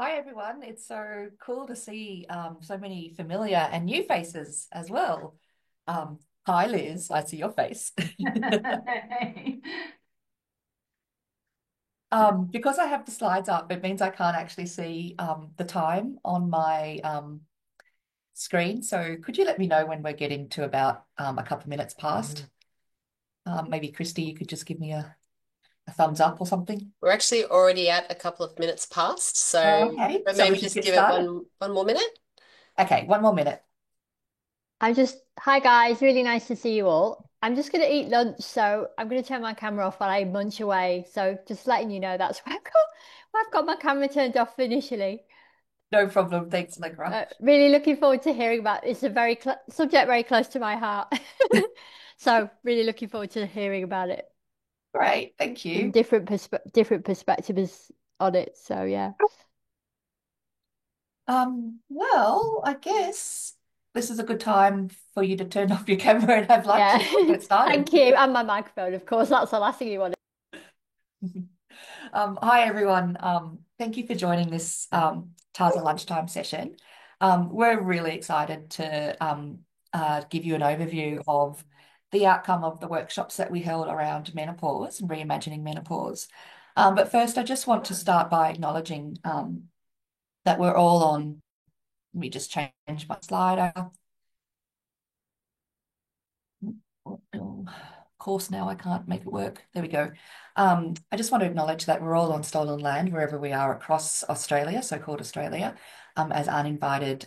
Hi everyone. It's so cool to see so many familiar and new faces as well. Hi Liz, I see your face. Because I have the slides up, it means I can't actually see the time on my screen. So could you let me know when we're getting to about a couple of minutes past? Maybe Christy, you could just give me a thumbs up or something. We're actually already at a couple of minutes past, so Okay, but so we maybe should just get give it started. one more minute. Okay, one more minute. Hi guys, really nice to see you all. I'm just going to eat lunch, so I'm going to turn my camera off while I munch away. So just letting you know that's where I've got my camera turned off initially. No problem. Thanks, Allegra. Really looking forward to hearing about it's a very cl subject very close to my heart. So really looking forward to hearing about it Great, thank and you. different perspectives on it. So yeah. Well, I guess this is a good time for you to turn off your camera and have lunch Yeah. if you want to get started. Thank you. And my microphone, of course. That's the last thing you want. Hi, everyone. Thank you for joining this Taza lunchtime session. We're really excited to give you an overview of the outcome of the workshops that we held around menopause and reimagining menopause. But first, I just want to start by acknowledging that we're all on. Let me just change my slide. Of course, now I can't make it work. There we go. I just want to acknowledge that we're all on stolen land wherever we are across Australia, so-called Australia, as uninvited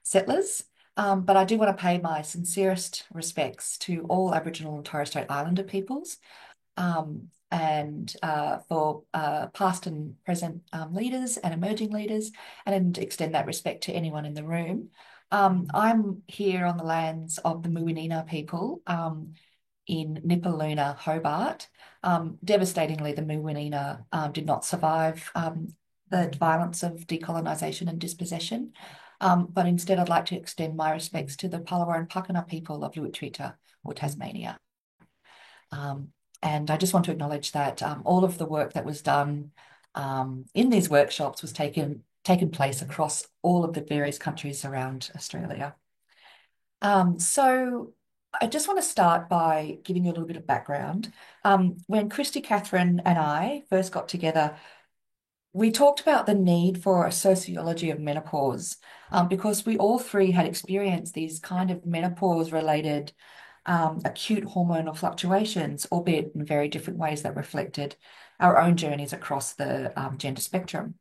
settlers. But I do want to pay my sincerest respects to all Aboriginal and Torres Strait Islander peoples, and for past and present leaders and emerging leaders, and extend that respect to anyone in the room. I'm here on the lands of the Muwinina people in Nipaluna, Hobart. Devastatingly, the Muwinina did not survive the violence of decolonisation and dispossession. But instead, I'd like to extend my respects to the Palawa and Pakana people of Lutruwita or Tasmania. Um, and I just want to acknowledge that all of the work that was done in these workshops was taken place across all of the various countries around Australia. So I just want to start by giving you a little bit of background. When Christy, Catherine, and I first got together, we talked about the need for a sociology of menopause because we all three had experienced these kind of menopause-related acute hormonal fluctuations, albeit in very different ways that reflected our own journeys across the gender spectrum.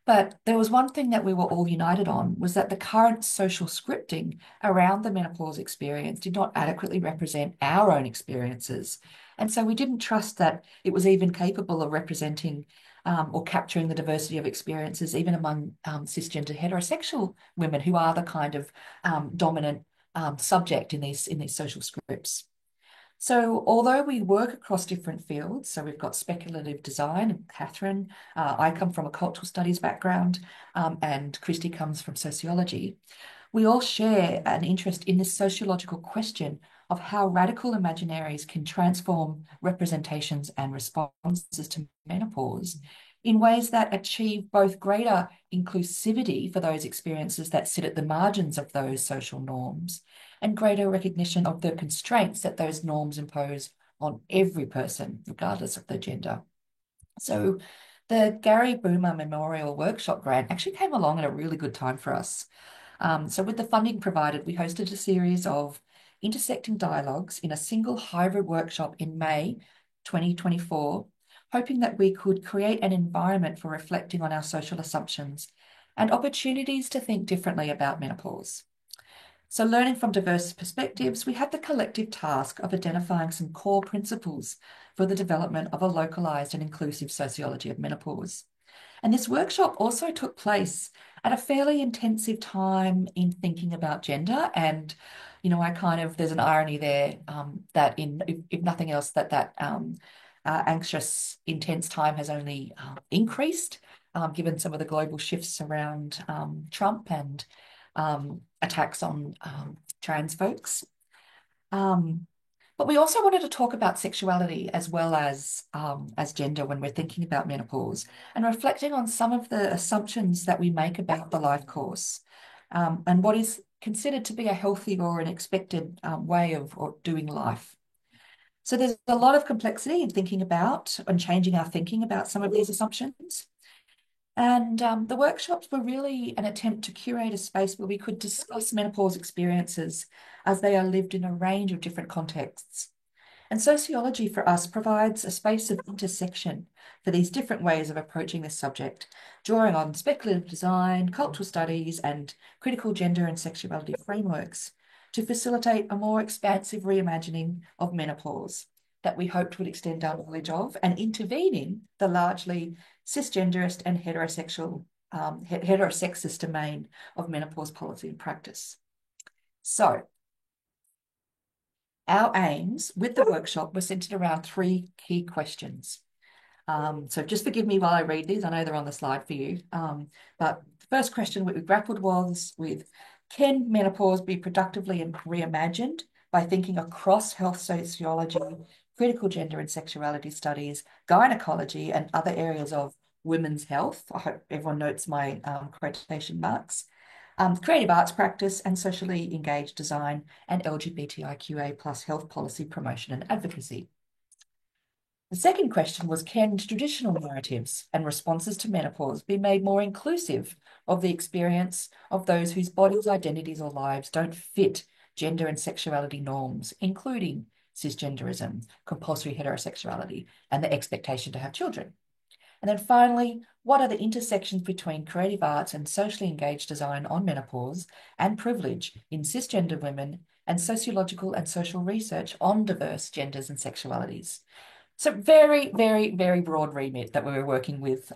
But there was one thing that we were all united on was that the current social scripting around the menopause experience did not adequately represent our own experiences. And so we didn't trust that it was even capable of representing or capturing the diversity of experiences, even among cisgender heterosexual women who are the kind of dominant subject in these social scripts. So although we work across different fields, so we've got speculative design, and Catherine, I come from a cultural studies background, and Christy comes from sociology, we all share an interest in this sociological question of how radical imaginaries can transform representations and responses to menopause in ways that achieve both greater inclusivity for those experiences that sit at the margins of those social norms and greater recognition of the constraints that those norms impose on every person, regardless of their gender. So the Gary Boomer Memorial Workshop Grant actually came along at a really good time for us. So with the funding provided, we hosted a series of intersecting dialogues in a single hybrid workshop in May 2024, hoping that we could create an environment for reflecting on our social assumptions and opportunities to think differently about menopause. So learning from diverse perspectives, we had the collective task of identifying some core principles for the development of a localised and inclusive sociology of menopause. And this workshop also took place at a fairly intensive time in thinking about gender. And, I kind of, there's an irony there that if nothing else, that anxious, intense time has only increased, given some of the global shifts around Trump and attacks on trans folks. Um, But we also wanted to talk about sexuality as gender when we're thinking about menopause and reflecting on some of the assumptions that we make about the life course, and what is considered to be a healthy or an expected way of or doing life. So there's a lot of complexity in thinking about and changing our thinking about some of these assumptions. And the workshops were really an attempt to curate a space where we could discuss menopause experiences as they are lived in a range of different contexts. And sociology for us provides a space of intersection for these different ways of approaching this subject, drawing on speculative design, cultural studies, and critical gender and sexuality frameworks to facilitate a more expansive reimagining of menopause that we hoped would extend our knowledge of and intervene in the largely cisgenderist and heterosexist domain of menopause policy and practice. So, our aims with the workshop were centered around three key questions. So just forgive me while I read these. I know they're on the slide for you. But the first question we grappled was with, can menopause be productively reimagined by thinking across health sociology, critical gender and sexuality studies, gynecology, and other areas of women's health? I hope everyone notes my quotation marks. Creative arts practice and socially engaged design and LGBTIQA plus health policy promotion and advocacy. The second question was, can traditional narratives and responses to menopause be made more inclusive of the experience of those whose bodies, identities, or lives don't fit gender and sexuality norms, including cisgenderism, compulsory heterosexuality, and the expectation to have children? And then finally, what are the intersections between creative arts and socially engaged design on menopause and privilege in cisgender women and sociological and social research on diverse genders and sexualities? So very, very, very broad remit that we were working with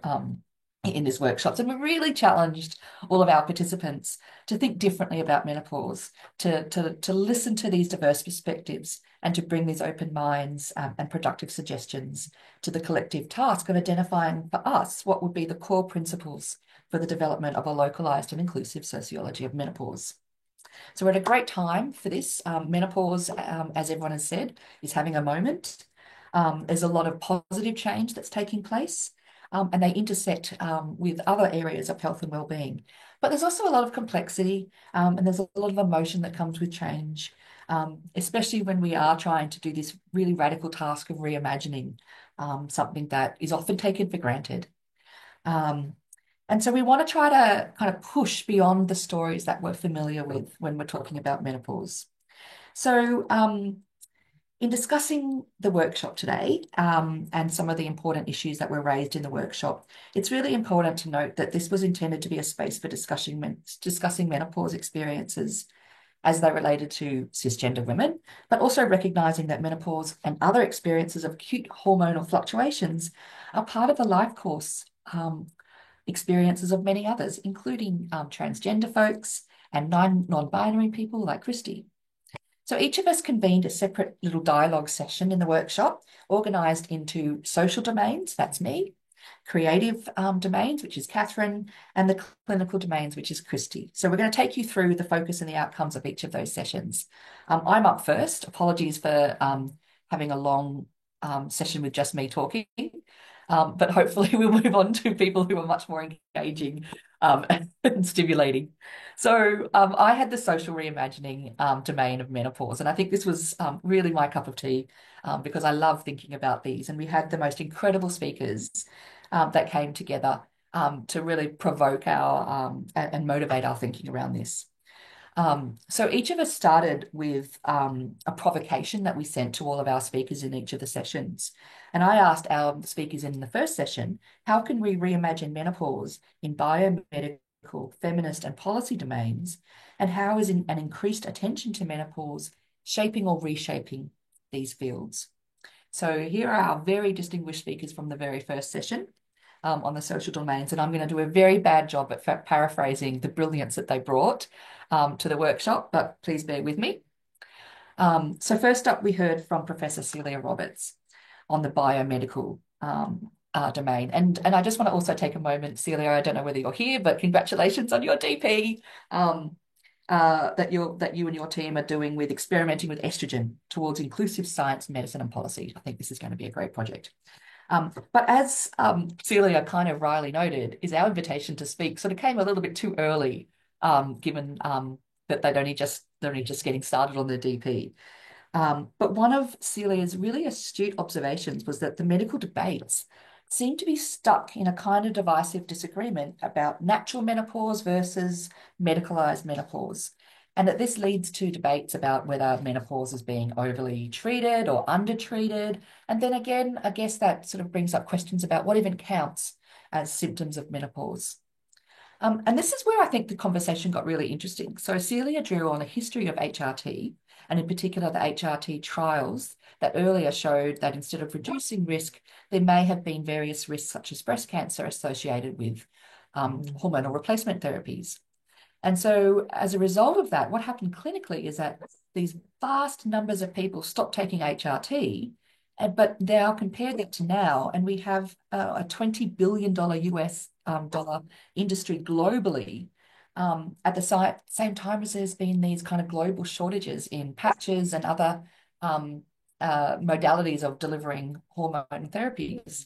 in this workshops. And we really challenged all of our participants to think differently about menopause, to listen to these diverse perspectives and to bring these open minds and productive suggestions to the collective task of identifying for us what would be the core principles for the development of a localized and inclusive sociology of menopause. So we're at a great time for this. Menopause, as everyone has said, is having a moment. There's a lot of positive change that's taking place, and they intersect with other areas of health and well-being. But there's also a lot of complexity, and there's a lot of emotion that comes with change, especially when we are trying to do this really radical task of reimagining something that is often taken for granted. And so we want to try to kind of push beyond the stories that we're familiar with when we're talking about menopause. So in discussing the workshop today and some of the important issues that were raised in the workshop, it's really important to note that this was intended to be a space for discussing menopause experiences as they related to cisgender women, but also recognising that menopause and other experiences of acute hormonal fluctuations are part of the life course experiences of many others, including transgender folks and non-binary people like Christy. So each of us convened a separate little dialogue session in the workshop, organised into social domains, that's me, creative domains, which is Catherine, and the clinical domains, which is Christy. So we're going to take you through the focus and the outcomes of each of those sessions. I'm up first. Apologies for having a long session with just me talking. But hopefully we'll move on to people who are much more engaging and stimulating. So I had the social reimagining domain of menopause, and I think this was really my cup of tea because I love thinking about these. And we had the most incredible speakers that came together to really provoke our and motivate our thinking around this. So each of us started with a provocation that we sent to all of our speakers in each of the sessions. And I asked our speakers in the first session, how can we reimagine menopause in biomedical, feminist and policy domains? And how is an increased attention to menopause shaping or reshaping these fields? So here are our very distinguished speakers from the very first session on the social domains. And I'm going to do a very bad job at paraphrasing the brilliance that they brought to the workshop, but please bear with me. So first up, we heard from Professor Celia Roberts on the biomedical domain. And I just want to also take a moment, Celia, I don't know whether you're here, but congratulations on your DP. that you and your team are doing with experimenting with estrogen towards inclusive science, medicine, and policy. I think this is going to be a great project. But as Celia kind of wryly noted, is our invitation to speak sort of came a little bit too early, given that they're only just getting started on their DP. But one of Celia's really astute observations was that the medical debates seem to be stuck in a kind of divisive disagreement about natural menopause versus medicalized menopause. And that this leads to debates about whether menopause is being overly treated or undertreated. And then again, I guess that sort of brings up questions about what even counts as symptoms of menopause. And this is where I think the conversation got really interesting. So Celia drew on a history of HRT, and in particular the HRT trials that earlier showed that instead of reducing risk, there may have been various risks such as breast cancer associated with hormonal replacement therapies. And so as a result of that, what happened clinically is that these vast numbers of people stopped taking HRT, but now compare that to now, and we have a $20 billion US dollar industry globally at the same time as there's been these kind of global shortages in patches and other modalities of delivering hormone therapies.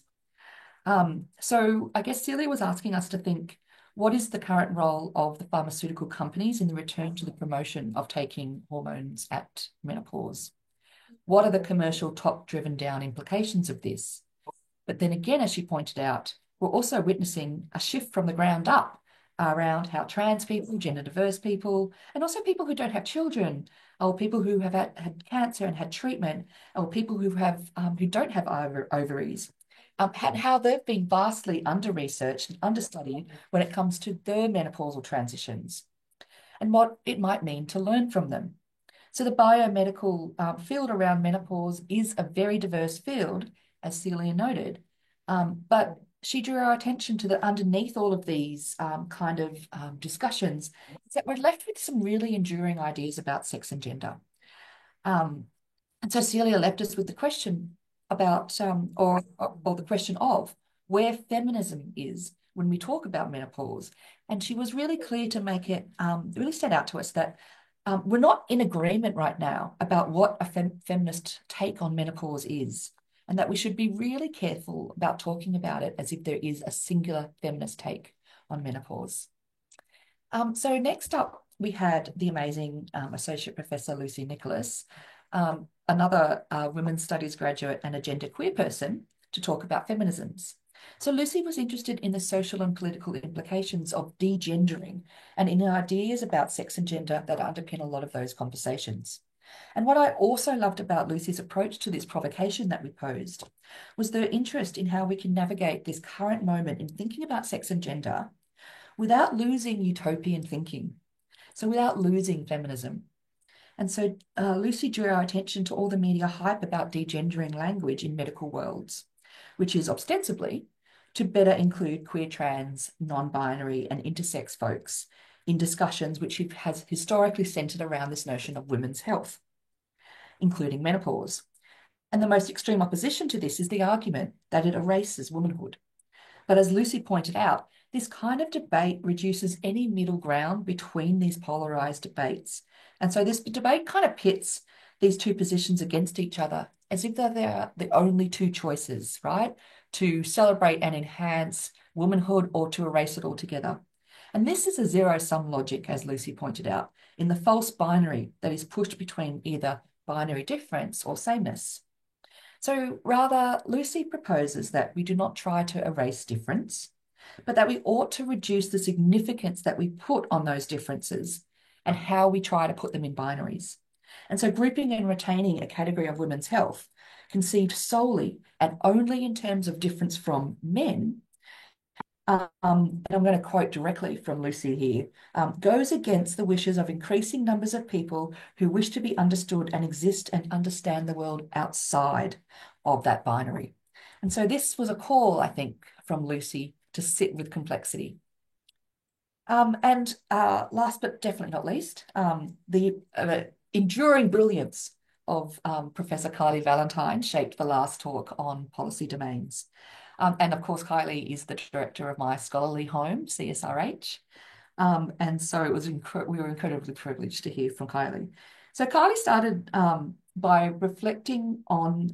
So I guess Celia was asking us to think, what is the current role of the pharmaceutical companies in the return to the promotion of taking hormones at menopause? What are the commercial top driven down implications of this? But then again, as she pointed out, we're also witnessing a shift from the ground up around how trans people, gender diverse people, and also people who don't have children, or people who have had cancer and had treatment, or people who don't have ovaries, and how they've been vastly under-researched and understudied when it comes to their menopausal transitions and what it might mean to learn from them. So the biomedical field around menopause is a very diverse field, as Celia noted, but she drew our attention to that underneath all of these discussions, is that we're left with some really enduring ideas about sex and gender. And so Celia left us with the question about, or the question of where feminism is when we talk about menopause. And she was really clear to make it really stand out to us that we're not in agreement right now about what a feminist take on menopause is, and that we should be really careful about talking about it as if there is a singular feminist take on menopause. So next up, we had the amazing Associate Professor Lucy Nicholas, another women's studies graduate and a genderqueer person, to talk about feminisms. So Lucy was interested in the social and political implications of degendering and in ideas about sex and gender that underpin a lot of those conversations. And what I also loved about Lucy's approach to this provocation that we posed was their interest in how we can navigate this current moment in thinking about sex and gender without losing utopian thinking, so without losing feminism. And so Lucy drew our attention to all the media hype about degendering language in medical worlds, which is ostensibly to better include queer, trans, non-binary and intersex folks in discussions which has historically centered around this notion of women's health, including menopause. And the most extreme opposition to this is the argument that it erases womanhood. But as Lucy pointed out, this kind of debate reduces any middle ground between these polarized debates. And so this debate kind of pits these two positions against each other as if they're the only two choices, right? To celebrate and enhance womanhood or to erase it altogether. And this is a zero-sum logic, as Lucy pointed out, in the false binary that is pushed between either binary difference or sameness. So rather, Lucy proposes that we do not try to erase difference, but that we ought to reduce the significance that we put on those differences and how we try to put them in binaries. And so grouping and retaining a category of women's health conceived solely and only in terms of difference from men, and I'm going to quote directly from Lucy here, goes against the wishes of increasing numbers of people who wish to be understood and exist and understand the world outside of that binary. And so this was a call, I think, from Lucy to sit with complexity. And last but definitely not least, the enduring brilliance of Professor Kylie Valentine shaped the last talk on policy domains. And of course, Kylie is the director of my scholarly home, CSRH. And so we were incredibly privileged to hear from Kylie. So Kylie started by reflecting on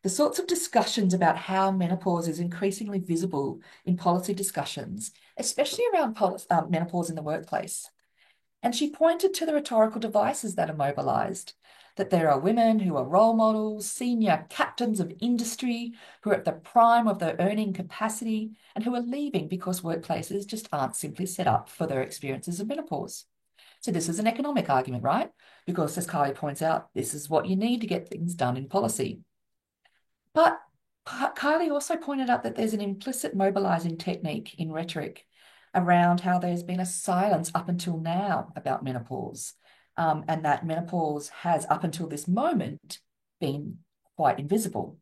the sorts of discussions about how menopause is increasingly visible in policy discussions, especially around menopause in the workplace. And she pointed to the rhetorical devices that are mobilised, that there are women who are role models, senior captains of industry, who are at the prime of their earning capacity, and who are leaving because workplaces just aren't simply set up for their experiences of menopause. So this is an economic argument, right? Because as Kylie points out, this is what you need to get things done in policy. But Kylie also pointed out that there's an implicit mobilizing technique in rhetoric around how there's been a silence up until now about menopause, and that menopause has, up until this moment, been quite invisible.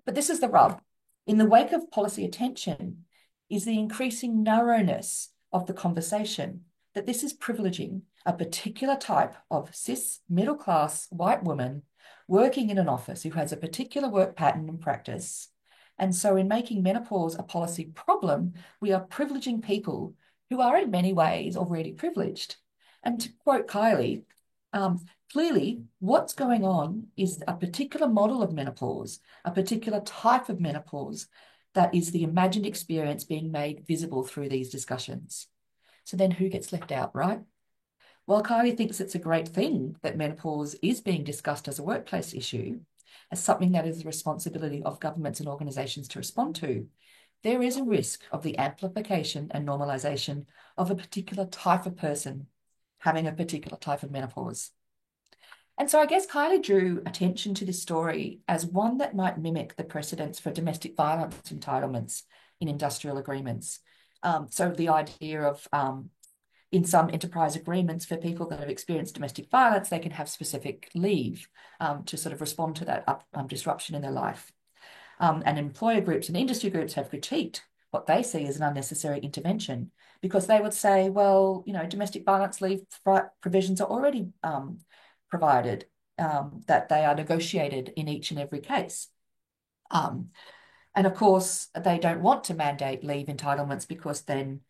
But this is the rub. In the wake of policy attention is the increasing narrowness of the conversation, that this is privileging a particular type of cis middle-class white woman working in an office who has a particular work pattern and practice. And so in making menopause a policy problem, we are privileging people who are in many ways already privileged. And to quote Kylie, clearly what's going on is a particular model of menopause, a particular type of menopause that is the imagined experience being made visible through these discussions. So then who gets left out, right? While Kylie thinks it's a great thing that menopause is being discussed as a workplace issue, as something that is the responsibility of governments and organisations to respond to, there is a risk of the amplification and normalisation of a particular type of person having a particular type of menopause. And so I guess Kylie drew attention to this story as one that might mimic the precedents for domestic violence entitlements in industrial agreements. So the idea of in some enterprise agreements for people that have experienced domestic violence, they can have specific leave to sort of respond to that disruption in their life. And employer groups and industry groups have critiqued what they see as an unnecessary intervention because they would say, well, you know, domestic violence leave provisions are already provided, that they are negotiated in each and every case. And of course, they don't want to mandate leave entitlements because then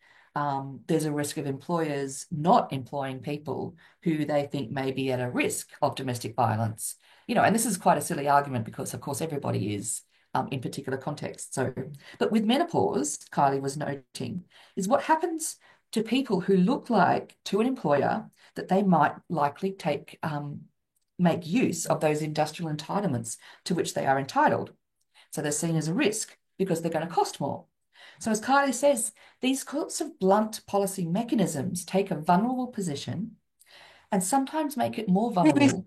there's a risk of employers not employing people who they think may be at a risk of domestic violence. You know, and this is quite a silly argument because, of course, everybody is in particular contexts. So, but with menopause, Kylie was noting, is what happens to people who look like to an employer that they might likely make use of those industrial entitlements to which they are entitled. So they're seen as a risk because they're going to cost more. So as Kylie says, these sorts of blunt policy mechanisms take a vulnerable position and sometimes make it more vulnerable.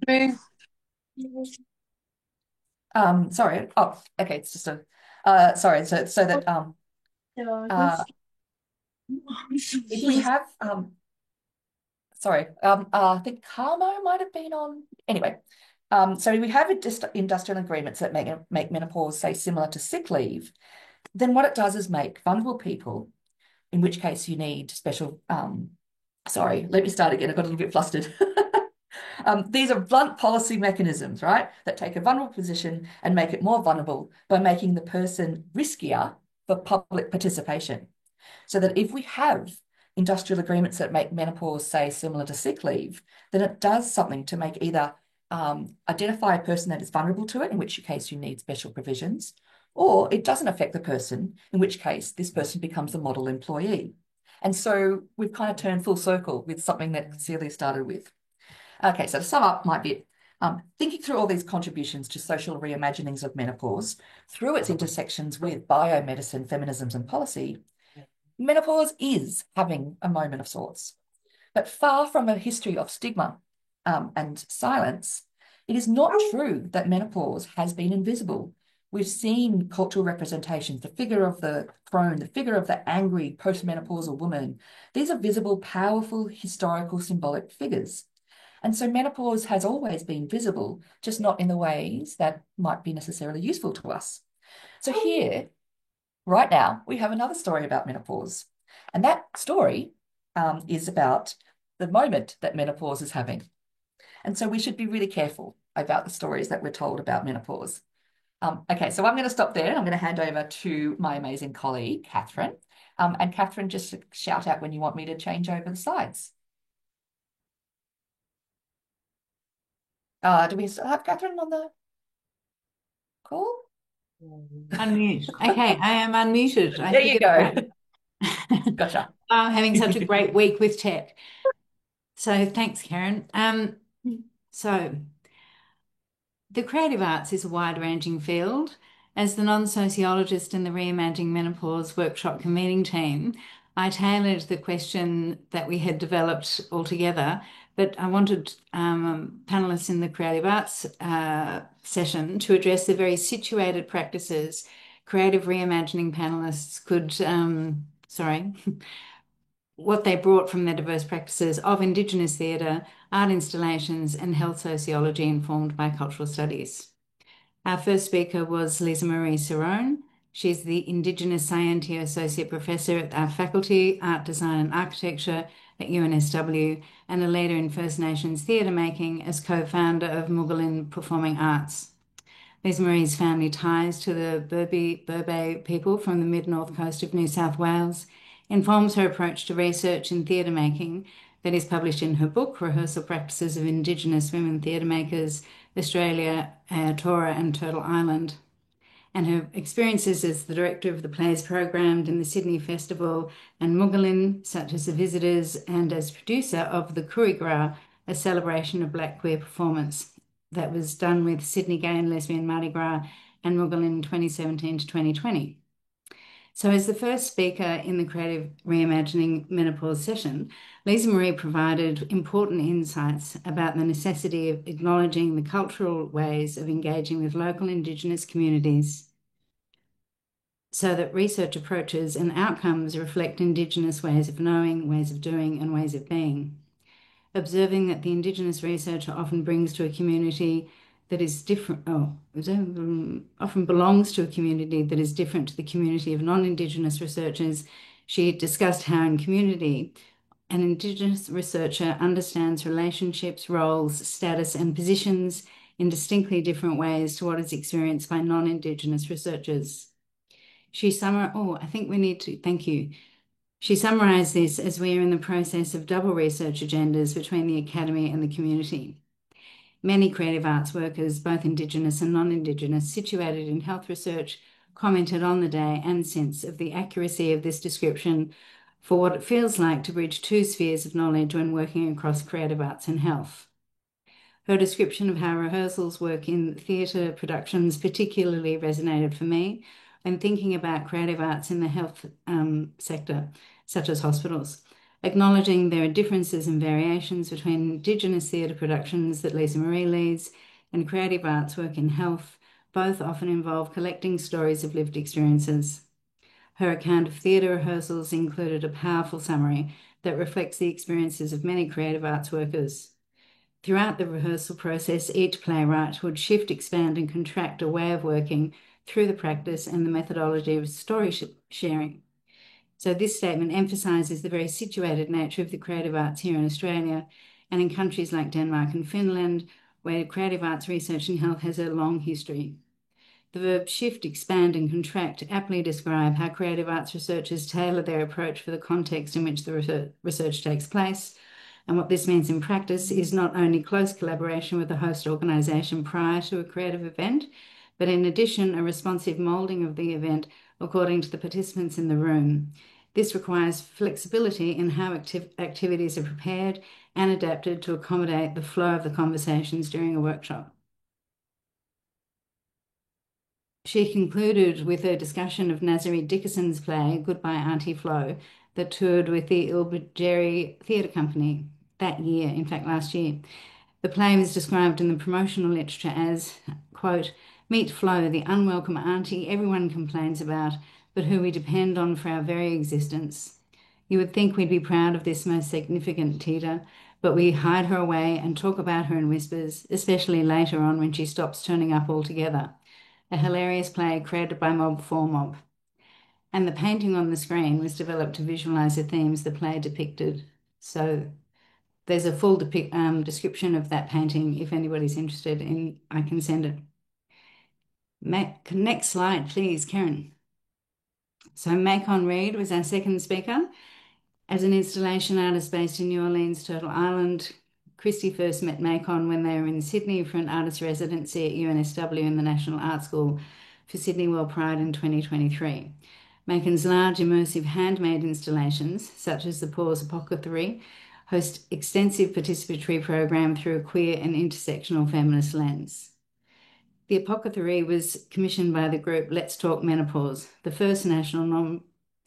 Sorry. Oh, okay. It's just sorry. So that if we have sorry, I think Carmo might have been on. Anyway, so we have industrial agreements that make menopause, say, similar to sick leave. Then what it does is make vulnerable people, in which case you need special. Sorry, let me start again. I got a little bit flustered. These are blunt policy mechanisms, right, that take a vulnerable position and make it more vulnerable by making the person riskier for public participation. So that if we have industrial agreements that make menopause, say, similar to sick leave, then it does something to make either identify a person that is vulnerable to it, in which case you need special provisions, or it doesn't affect the person, in which case this person becomes a model employee. And so we've kind of turned full circle with something that Celia started with. Okay, so to sum up my bit, thinking through all these contributions to social reimaginings of menopause through its intersections with biomedicine, feminisms, and policy, menopause is having a moment of sorts. But far from a history of stigma and silence, it is not true that menopause has been invisible. We've seen cultural representations, the figure of the crone, the figure of the angry postmenopausal woman. These are visible, powerful, historical, symbolic figures. And so menopause has always been visible, just not in the ways that might be necessarily useful to us. So here, right now, we have another story about menopause. And that story is about the moment that menopause is having. And so we should be really careful about the stories that we're told about menopause. Okay, so I'm going to stop there. I'm going to hand over to my amazing colleague, Catherine. And Catherine, just shout out when you want me to change over the slides. Do we still have Catherine on the call? Unmute. Okay, I am unmuted. I There you figured it go. out. Gotcha. I'm having such a great week with tech. So thanks, Karen. So the creative arts is a wide-ranging field. As the non-sociologist in the Reimagining Menopause workshop convening team, I tailored the question that we had developed altogether, but I wanted panelists in the creative arts session to address the very situated practices creative reimagining panelists could, what they brought from their diverse practices of Indigenous theatre, art installations, and health sociology informed by cultural studies. Our first speaker was Lisa Marie Cerrone. She's the Indigenous Scientia Associate Professor at our faculty, Art, Design and Architecture at UNSW, and a leader in First Nations theatre making as co-founder of Moogalin Performing Arts. Lisa Marie's family ties to the Burbay people from the mid-north coast of New South Wales informs her approach to research in theatre making that is published in her book, Rehearsal Practices of Indigenous Women Theatre Makers, Australia, Aotearoa and Turtle Island. And her experiences as the director of the plays programmed in the Sydney Festival and Moogalin, such as The Visitors, and as producer of the Kurigra, a celebration of Black queer performance that was done with Sydney Gay and Lesbian Mardi Gras and Moogalin 2017 to 2020. So as the first speaker in the Creative Reimagining Menopause session, Lisa Marie provided important insights about the necessity of acknowledging the cultural ways of engaging with local Indigenous communities so that research approaches and outcomes reflect Indigenous ways of knowing, ways of doing, and ways of being. Observing that the Indigenous researcher often brings to a community that is different, often belongs to a community that is different to the community of non-Indigenous researchers, she discussed how in community an Indigenous researcher understands relationships, roles, status, and positions in distinctly different ways to what is experienced by non-Indigenous researchers. I think we need to, thank you. She summarised this as we are in the process of double research agendas between the academy and the community. Many creative arts workers, both Indigenous and non-Indigenous, situated in health research, commented on the day and since of the accuracy of this description for what it feels like to bridge two spheres of knowledge when working across creative arts and health. Her description of how rehearsals work in theatre productions particularly resonated for me when thinking about creative arts in the health sector, such as hospitals. Acknowledging there are differences and variations between Indigenous theatre productions that Lisa Marie leads and creative arts work in health, both often involve collecting stories of lived experiences. Her account of theatre rehearsals included a powerful summary that reflects the experiences of many creative arts workers. Throughout the rehearsal process, each playwright would shift, expand, and contract a way of working through the practice and the methodology of story sharing. So this statement emphasises the very situated nature of the creative arts here in Australia and in countries like Denmark and Finland, where creative arts research in health has a long history. The verbs shift, expand, and contract aptly describe how creative arts researchers tailor their approach for the context in which the research takes place. And what this means in practice is not only close collaboration with the host organisation prior to a creative event, but in addition, a responsive moulding of the event according to the participants in the room. This requires flexibility in how activities are prepared and adapted to accommodate the flow of the conversations during a workshop. She concluded with a discussion of Nazari Dickinson's play, Goodbye Auntie Flo, that toured with the Ilbageri Theatre Company that year, in fact, last year. The play was described in the promotional literature as, quote, meet Flo, the unwelcome auntie everyone complains about, but who we depend on for our very existence. You would think we'd be proud of this most significant Tita, but we hide her away and talk about her in whispers, especially later on when she stops turning up altogether. A hilarious play created by Mob for Mob. And the painting on the screen was developed to visualize the themes the play depicted. So there's a full description of that painting if anybody's interested in, I can send it. Next slide, please, Karen. So Macon Reid was our second speaker. As an installation artist based in New Orleans, Turtle Island, Christy first met Macon when they were in Sydney for an artist residency at UNSW in the National Art School for Sydney World Pride in 2023. Macon's large immersive handmade installations, such as the Paws Apothecary, host extensive participatory program through a queer and intersectional feminist lens. The Apothecary was commissioned by the group Let's Talk Menopause, the first national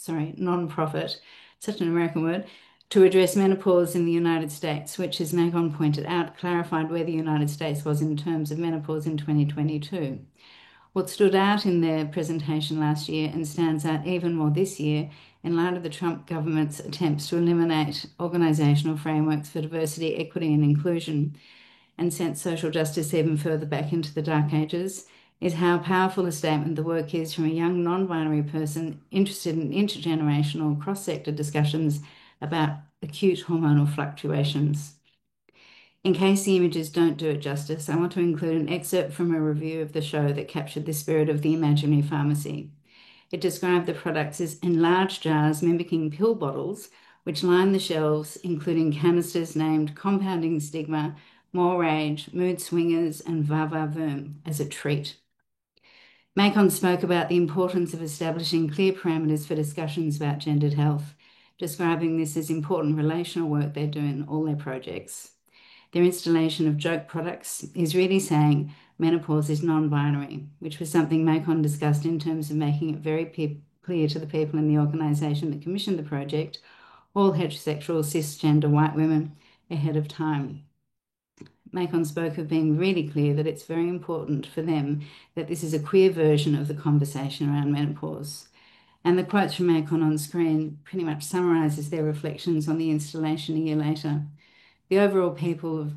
non-profit, such an American word, to address menopause in the United States, which, as Macon pointed out, clarified where the United States was in terms of menopause in 2022. What stood out in their presentation last year and stands out even more this year in light of the Trump government's attempts to eliminate organisational frameworks for diversity, equity and inclusion and sent social justice even further back into the dark ages, is how powerful a statement the work is from a young non-binary person interested in intergenerational cross-sector discussions about acute hormonal fluctuations. In case the images don't do it justice, I want to include an excerpt from a review of the show that captured the spirit of the imaginary pharmacy. It described the products as enlarged jars mimicking pill bottles, which line the shelves, including canisters named Compounding Stigma, More Rage, Mood Swingers, and Va Va Voom as a treat. Macon spoke about the importance of establishing clear parameters for discussions about gendered health, describing this as important relational work they do in all their projects. Their installation of joke products is really saying menopause is non-binary, which was something Macon discussed in terms of making it very clear to the people in the organisation that commissioned the project, all heterosexual, cisgender white women, ahead of time. Macon spoke of being really clear that it's very important for them that this is a queer version of the conversation around menopause. And the quotes from Macon on screen pretty much summarises their reflections on the installation a year later. The overall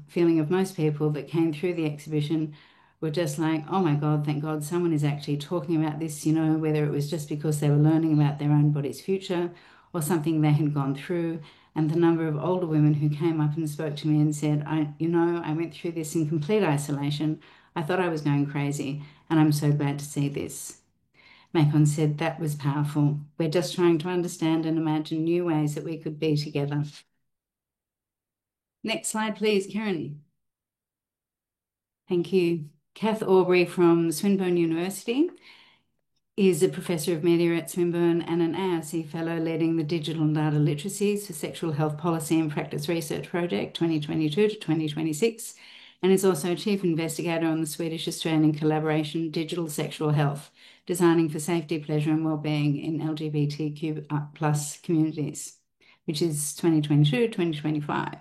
feeling of most people that came through the exhibition were just like, oh my God, thank God someone is actually talking about this, whether it was just because they were learning about their own body's future or something they had gone through. And the number of older women who came up and spoke to me and said, I went through this in complete isolation. I thought I was going crazy, and I'm so glad to see this. Macon said that was powerful. We're just trying to understand and imagine new ways that we could be together. Next slide, please, Karen. Thank you. Kath Aubrey from Swinburne University is a professor of media at Swinburne and an ARC fellow leading the Digital and Data Literacies for Sexual Health Policy and Practice Research Project 2022 to 2026, and is also a chief investigator on the Swedish-Australian collaboration Digital Sexual Health, Designing for Safety, Pleasure and Wellbeing in LGBTQ+ communities, which is 2022-2025.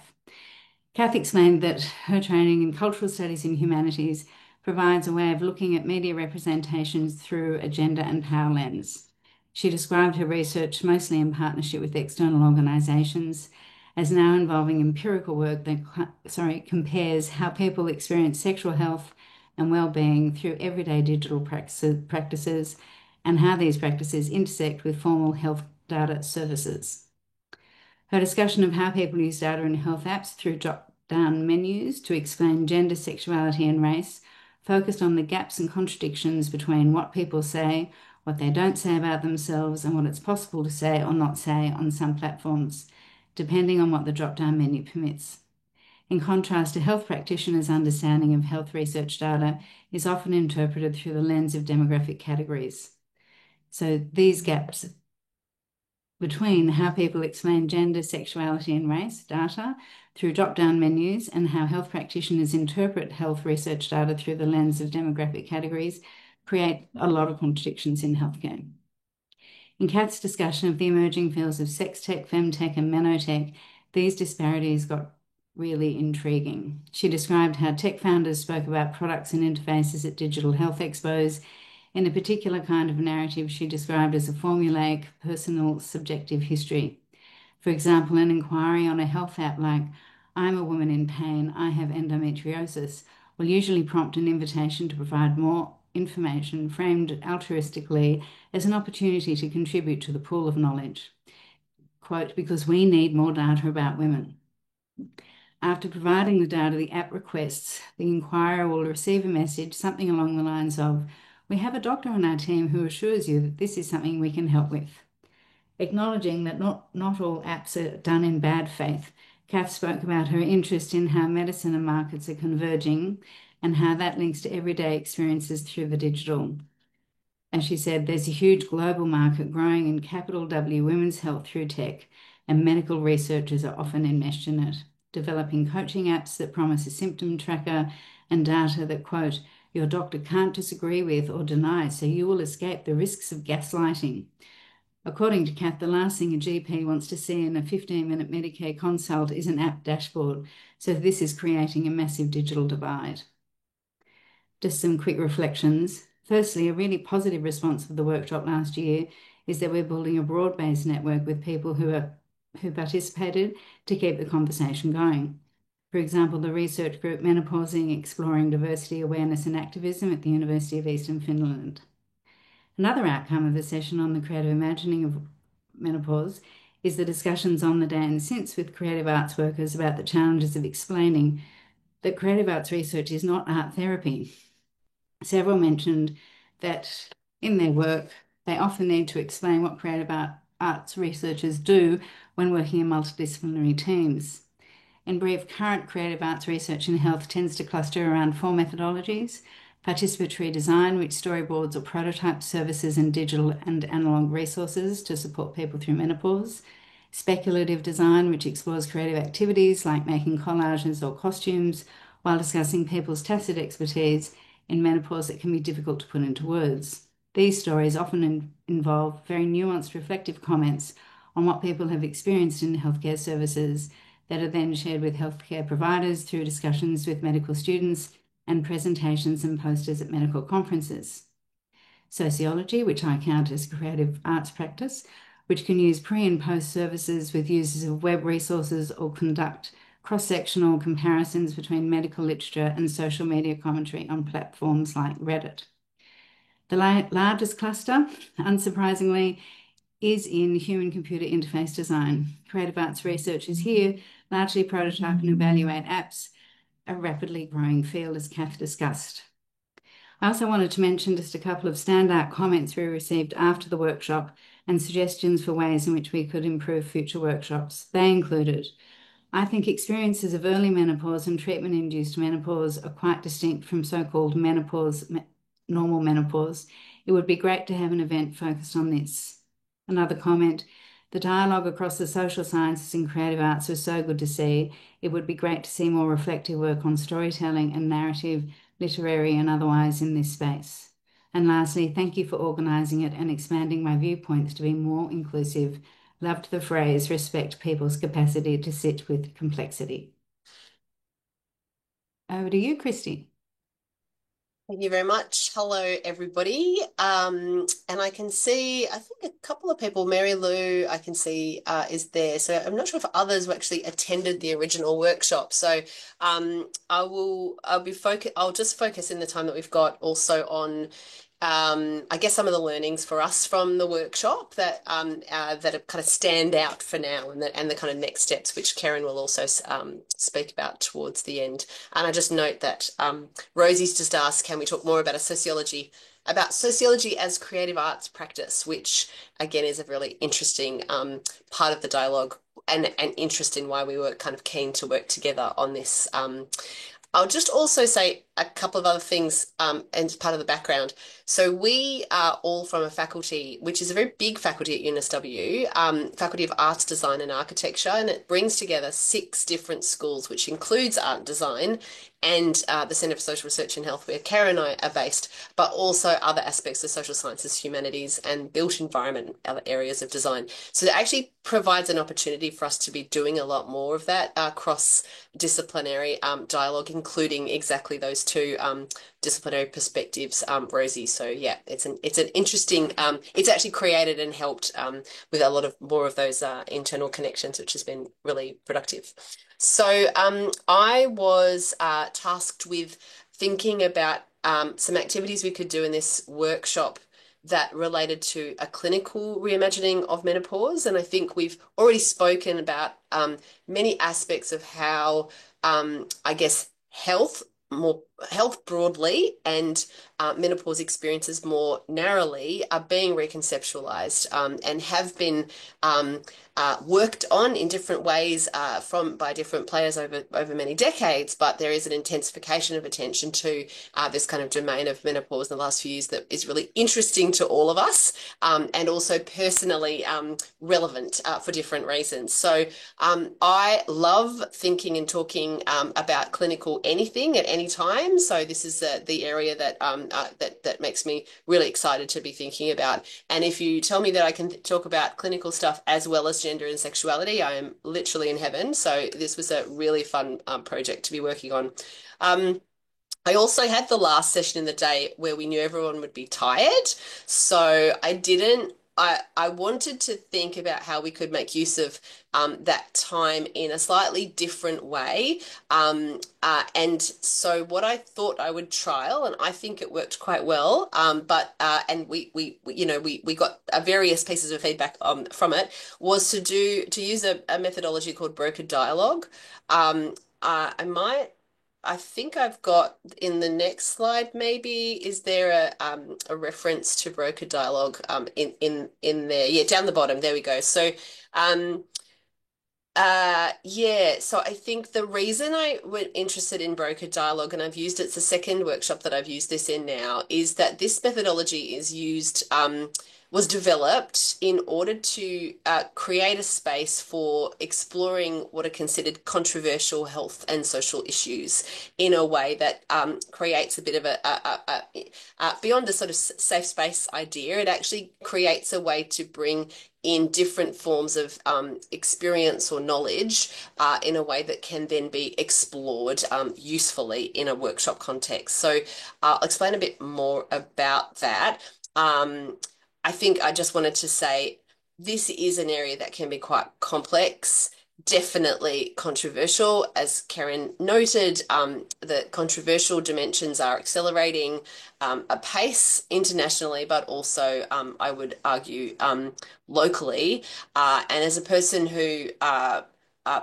Kath explained that her training in cultural studies and humanities provides a way of looking at media representations through a gender and power lens. She described her research, mostly in partnership with external organisations, as now involving empirical work that compares how people experience sexual health and well-being through everyday digital practices and how these practices intersect with formal health data services. Her discussion of how people use data in health apps through drop-down menus to explain gender, sexuality and race focused on the gaps and contradictions between what people say, what they don't say about themselves, and what it's possible to say or not say on some platforms, depending on what the drop-down menu permits. In contrast, a health practitioner's understanding of health research data is often interpreted through the lens of demographic categories. So these gaps between how people explain gender, sexuality and race data through drop-down menus and how health practitioners interpret health research data through the lens of demographic categories create a lot of contradictions in healthcare. In Kath's discussion of the emerging fields of sex tech, femtech and nanotech, these disparities got really intriguing. She described how tech founders spoke about products and interfaces at digital health expos in a particular kind of narrative she described as a formulaic, personal, subjective history. For example, an inquiry on a health app like, I'm a woman in pain, I have endometriosis, will usually prompt an invitation to provide more information framed altruistically as an opportunity to contribute to the pool of knowledge. Quote, because we need more data about women. After providing the data the app requests, the inquirer will receive a message, something along the lines of, We have a doctor on our team who assures you that this is something we can help with. Acknowledging that not all apps are done in bad faith, Kath spoke about her interest in how medicine and markets are converging and how that links to everyday experiences through the digital. As she said, there's a huge global market growing in capital W women's health through tech, and medical researchers are often enmeshed in it, developing coaching apps that promise a symptom tracker and data that, quote, your doctor can't disagree with or deny, so you will escape the risks of gaslighting. According to Kath, the last thing a GP wants to see in a 15-minute Medicare consult is an app dashboard, so this is creating a massive digital divide. Just some quick reflections. Firstly, a really positive response of the workshop last year is that we're building a broad-based network with people who participated to keep the conversation going. For example, the research group Menopausing Exploring Diversity, Awareness and Activism at the University of Eastern Finland. Another outcome of the session on the creative imagining of menopause is the discussions on the day and since with creative arts workers about the challenges of explaining that creative arts research is not art therapy. Several mentioned that in their work, they often need to explain what creative arts researchers do when working in multidisciplinary teams. In brief, current creative arts research in health tends to cluster around 4 methodologies: participatory design, which storyboards or prototypes services and digital and analog resources to support people through menopause; speculative design, which explores creative activities like making collages or costumes while discussing people's tacit expertise in menopause that can be difficult to put into words. These stories often involve very nuanced reflective comments on what people have experienced in healthcare services that are then shared with healthcare providers through discussions with medical students and presentations and posters at medical conferences. Sociology, which I count as creative arts practice, which can use pre and post services with users of web resources or conduct cross-sectional comparisons between medical literature and social media commentary on platforms like Reddit. The largest cluster, unsurprisingly, is in human-computer interface design. Creative arts researchers here largely prototype and evaluate apps, a rapidly growing field, as Kath discussed. I also wanted to mention just a couple of standout comments we received after the workshop and suggestions for ways in which we could improve future workshops. They included, I think experiences of early menopause and treatment-induced menopause are quite distinct from so-called menopause, normal menopause. It would be great to have an event focused on this. Another comment, the dialogue across the social sciences and creative arts was so good to see. It would be great to see more reflective work on storytelling and narrative, literary and otherwise in this space. And lastly, thank you for organising it and expanding my viewpoints to be more inclusive. Loved the phrase, respect people's capacity to sit with complexity. Over to you, Christy. Thank you very much. Hello, everybody. And I can see, I think a couple of people, Mary Lou, I can see is there. So I'm not sure if others actually attended the original workshop. So I'll just focus in the time that we've got also on I guess some of the learnings for us from the workshop that that kind of stand out for now, and the kind of next steps, which Karen will also speak about towards the end. And I just note that Rosie's just asked, can we talk more about sociology as creative arts practice, which again is a really interesting part of the dialogue and interest in why we were kind of keen to work together on this. I'll just also say a couple of other things as part of the background. So we are all from a faculty, which is a very big faculty at UNSW, Faculty of Arts, Design and Architecture, and it brings together 6 different schools, which includes art and design and the Centre for Social Research and Health, where Karen and I are based, but also other aspects of social sciences, humanities, and built environment and other areas of design. So it actually provides an opportunity for us to be doing a lot more of that cross-disciplinary dialogue, including exactly those 2 disciplinary perspectives, Rosie. So yeah, it's an interesting. It's actually created and helped with a lot of more of those internal connections, which has been really productive. So I was tasked with thinking about some activities we could do in this workshop that related to a clinical reimagining of menopause. And I think we've already spoken about many aspects of how, I guess, health more health broadly and menopause experiences more narrowly are being reconceptualized and have been worked on in different ways by different players over many decades. But there is an intensification of attention to this kind of domain of menopause in the last few years that is really interesting to all of us and also personally relevant for different reasons. So I love thinking and talking about clinical anything at any time. So this is the area that that makes me really excited to be thinking about. And if you tell me that I can talk about clinical stuff as well as gender and sexuality, I am literally in heaven. So this was a really fun project to be working on. I also had the last session in the day where we knew everyone would be tired. So I wanted to think about how we could make use of that time in a slightly different way. And so what I thought I would trial, and I think it worked quite well, and we got various pieces of feedback from it, was to use a methodology called brokered dialogue. I think I've got in the next slide, maybe, is there a reference to broker dialogue in there? Yeah, down the bottom. There we go. So yeah, so I think the reason I was interested in broker dialogue, and I've used it's the second workshop that I've used this in now, is that this methodology was developed in order to create a space for exploring what are considered controversial health and social issues in a way that creates a bit of beyond a sort of safe space idea. It actually creates a way to bring in different forms of experience or knowledge in a way that can then be explored usefully in a workshop context. So I'll explain a bit more about that. I think I just wanted to say this is an area that can be quite complex, definitely controversial. As Karen noted, the controversial dimensions are accelerating apace internationally, but also, I would argue, locally. And as a person who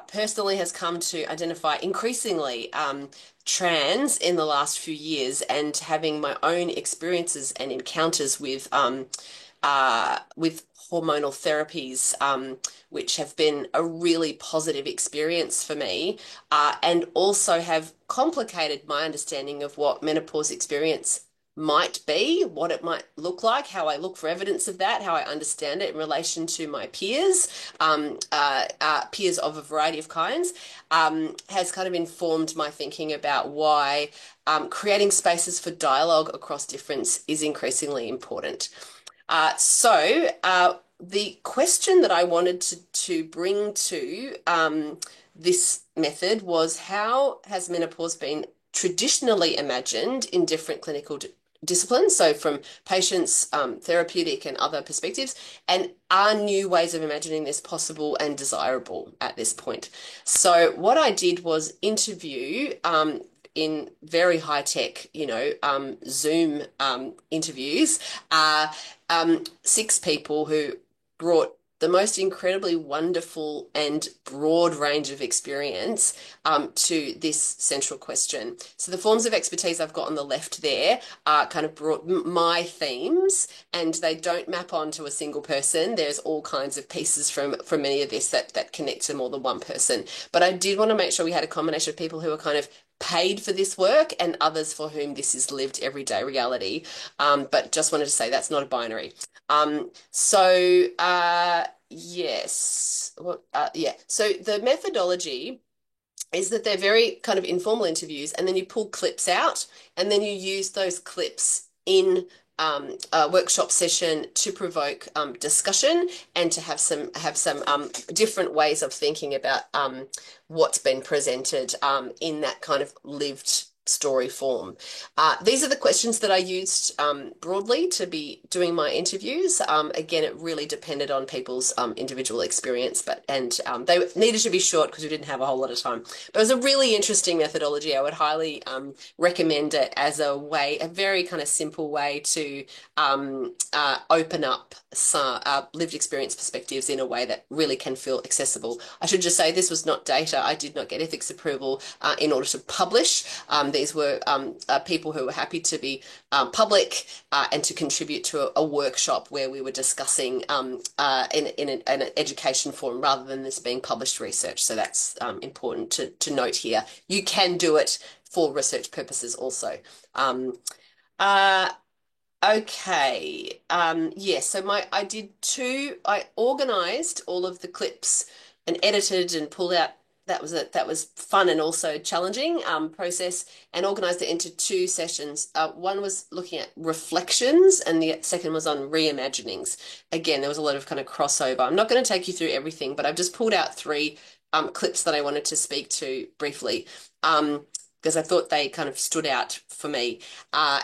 personally has come to identify increasingly trans in the last few years and having my own experiences and encounters with hormonal therapies, which have been a really positive experience for me, and also have complicated my understanding of what menopause experience might be, what it might look like, how I look for evidence of that, how I understand it in relation to my peers, peers of a variety of kinds, has kind of informed my thinking about why creating spaces for dialogue across difference is increasingly important. So the question that I wanted to bring to this method was, how has menopause been traditionally imagined in different clinical disciplines, so from patients, therapeutic and other perspectives, and are new ways of imagining this possible and desirable at this point? So what I did was interview in very high tech, Zoom interviews, 6 people who brought the most incredibly wonderful and broad range of experience to this central question. So the forms of expertise I've got on the left there are kind of brought my themes, and they don't map onto a single person. There's all kinds of pieces from many of this that connect to more than one person. But I did want to make sure we had a combination of people who are kind of paid for this work and others for whom this is lived everyday reality. But just wanted to say that's not a binary. Yes. Yeah. So the methodology is that they're very kind of informal interviews, and then you pull clips out, and then you use those clips in a workshop session to provoke discussion and to have some different ways of thinking about what's been presented in that kind of lived story form. These are the questions that I used broadly to be doing my interviews. Again, it really depended on people's individual experience, and they needed to be short because we didn't have a whole lot of time. But it was a really interesting methodology. I would highly recommend it as a very kind of simple way to open up some lived experience perspectives in a way that really can feel accessible. I should just say this was not data. I did not get ethics approval in order to publish these were people who were happy to be public and to contribute to a workshop where we were discussing in an education forum rather than this being published research. So that's important to note here. You can do it for research purposes also. Okay. Yeah, so I organized all of the clips and edited and pulled out. That was fun and also challenging process, and organized it into two sessions. One was looking at reflections and the second was on reimaginings. Again, there was a lot of kind of crossover. I'm not going to take you through everything, but I've just pulled out three clips that I wanted to speak to briefly because I thought they kind of stood out for me. Uh,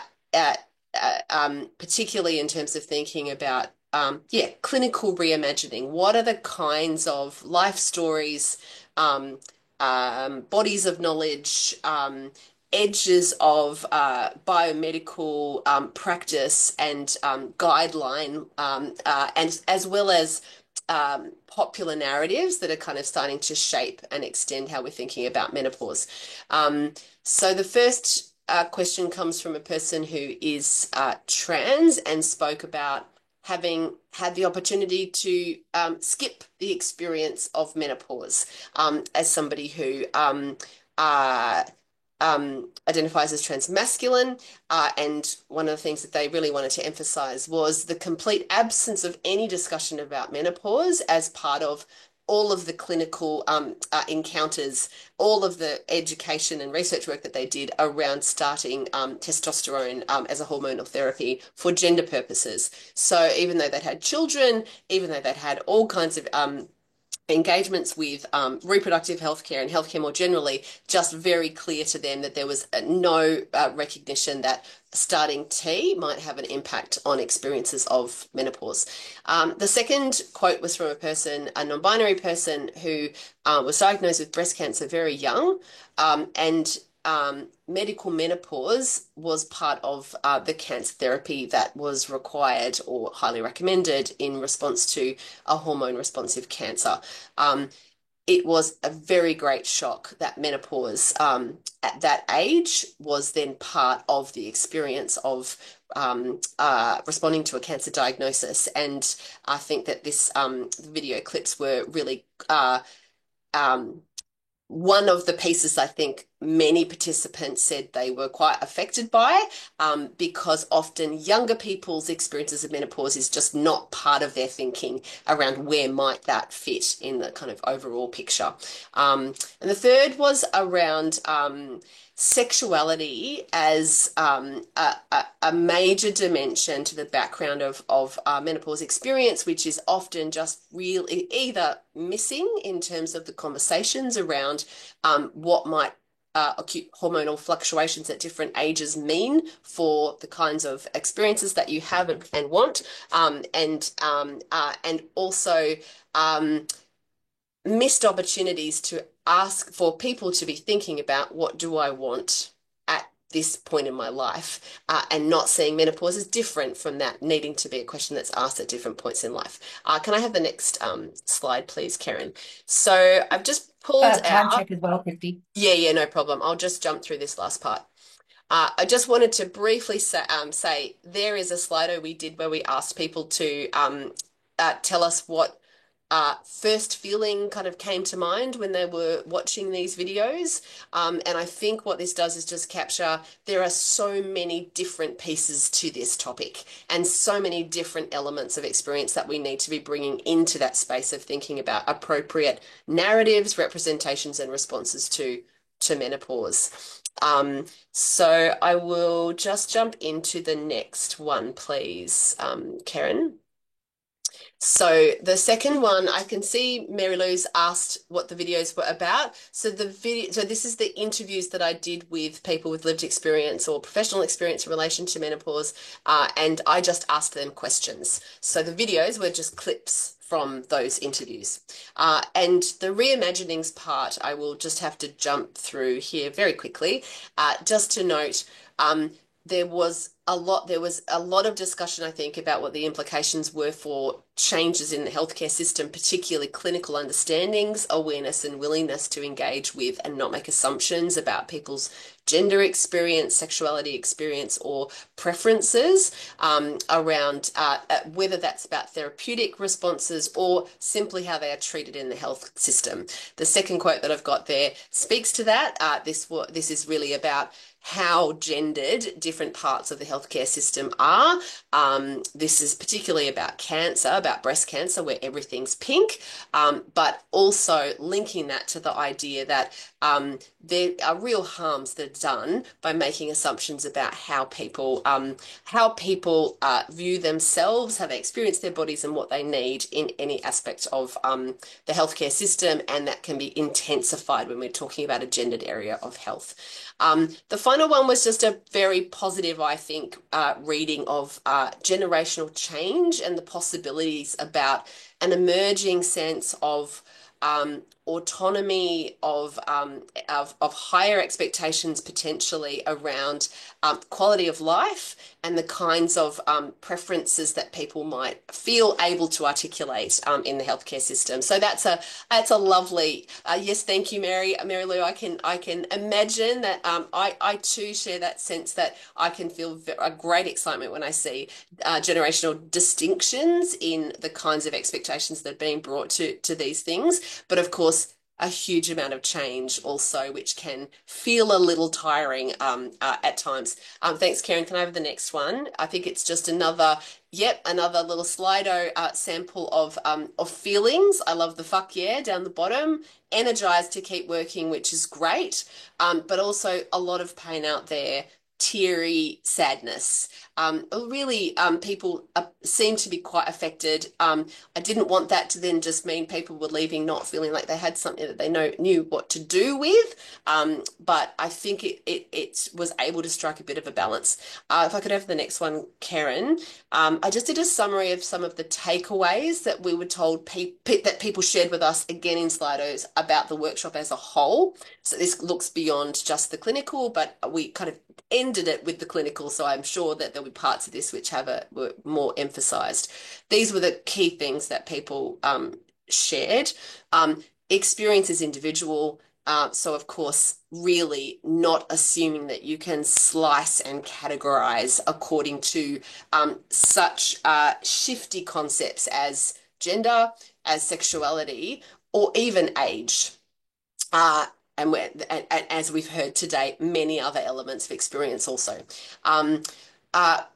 Particularly in terms of thinking about clinical reimagining. What are the kinds of life stories, bodies of knowledge, edges of biomedical practice and guideline, and as well as popular narratives that are kind of starting to shape and extend how we're thinking about menopause. So the first question comes from a person who is trans and spoke about having had the opportunity to skip the experience of menopause as somebody who identifies as transmasculine. And one of the things that they really wanted to emphasize was the complete absence of any discussion about menopause as part of all of the clinical encounters, all of the education and research work that they did around starting testosterone as a hormonal therapy for gender purposes. So even though they'd had children, even though they'd had all kinds of engagements with reproductive healthcare and healthcare more generally, just very clear to them that there was no recognition that starting T might have an impact on experiences of menopause. The second quote was from a non-binary person who was diagnosed with breast cancer very young, and medical menopause was part of the cancer therapy that was required or highly recommended in response to a hormone responsive cancer. It was a very great shock that menopause at that age was then part of the experience of responding to a cancer diagnosis. And I think that this video clips were really one of the pieces I think many participants said they were quite affected by, because often younger people's experiences of menopause is just not part of their thinking around where might that fit in the kind of overall picture. And the third was around sexuality as a major dimension to the background of menopause experience, which is often just really either missing in terms of the conversations around what might acute hormonal fluctuations at different ages mean for the kinds of experiences that you have and want, and also missed opportunities to ask for people to be thinking about what do I want at this point in my life, and not seeing menopause as different from that needing to be a question that's asked at different points in life. Can I have the next slide, please, Karen? So I've just pulled Time out. check as well, Christy. Yeah, no problem. I'll just jump through this last part. I just wanted to briefly say there is a Slido we did where we asked people to tell us what first feeling kind of came to mind when they were watching these videos. And I think what this does is just capture there are so many different pieces to this topic and so many different elements of experience that we need to be bringing into that space of thinking about appropriate narratives, representations, and responses to menopause. So I will just jump into the next one, please, Karen. So the second one, I can see Mary Lou's asked what the videos were about. So this is the interviews that I did with people with lived experience or professional experience in relation to menopause, and I just asked them questions. So the videos were just clips from those interviews. And the reimaginings part, I will just have to jump through here very quickly, just to note, there was a lot of discussion, I think, about what the implications were for changes in the healthcare system, particularly clinical understandings, awareness, and willingness to engage with and not make assumptions about people's gender experience, sexuality experience, or preferences around whether that's about therapeutic responses or simply how they are treated in the health system. The second quote that I've got there speaks to that. This is really about how gendered different parts of the healthcare system are. This is particularly about cancer, about breast cancer, where everything's pink, but also linking that to the idea that there are real harms that are done by making assumptions about how people view themselves, how they experience their bodies, and what they need in any aspect of the healthcare system, and that can be intensified when we're talking about a gendered area of health. The final one was just a very positive, I think, reading of generational change and the possibilities about an emerging sense of autonomy, of higher expectations potentially around quality of life and the kinds of preferences that people might feel able to articulate in the healthcare system. So that's a lovely yes, thank you, Mary Lou. I can imagine that I too share that sense that I can feel a great excitement when I see generational distinctions in the kinds of expectations that are being brought to these things. But of course, a huge amount of change also, which can feel a little tiring at times. Thanks, Karen. Can I have the next one? I think it's just another little Slido sample of feelings. I love the fuck yeah down the bottom. Energized to keep working, which is great, but also a lot of pain out there. Teary sadness. Really, people seem to be quite affected. I didn't want that to then just mean people were leaving not feeling like they had something that they knew what to do with. But I think it was able to strike a bit of a balance. If I could have the next one, Karen. I just did a summary of some of the takeaways that we were told that people shared with us again in Slidos about the workshop as a whole. So this looks beyond just the clinical, but we kind of ended it with the clinical, so I'm sure that there'll be parts of this which were more emphasized. These were the key things that people shared. Experience is individual, so of course, really not assuming that you can slice and categorize according to such shifty concepts as gender, as sexuality, or even age. And as we've heard today, many other elements of experience also.